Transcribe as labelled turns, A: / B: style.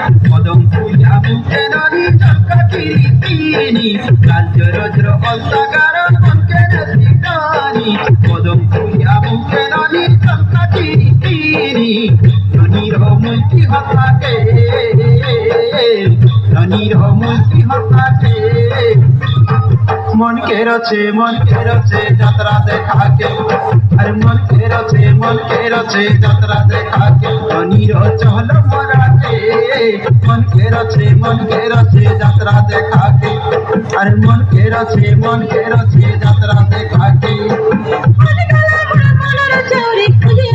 A: কদম ফুলা মুখে ননি চক্কা চিরি চিনি রাজ্য রজ্র অল্টাগার মনকে নসিদানি কদম ফুলা মুখে ননি চক্কা চিরি চিনি ননির মুলকি হতাকে ননির মুলকি হতাকে মন কে রছে যাত্রা দেখাকে আরে মন কে রছে যাত্রা দেখাকে ধনীর চল মরাকে মন কে রছে যাত্রা দেখাকে আরে মন কে রছে যাত্রা দেখাকে
B: মন গলা মন চোরি খুঁজে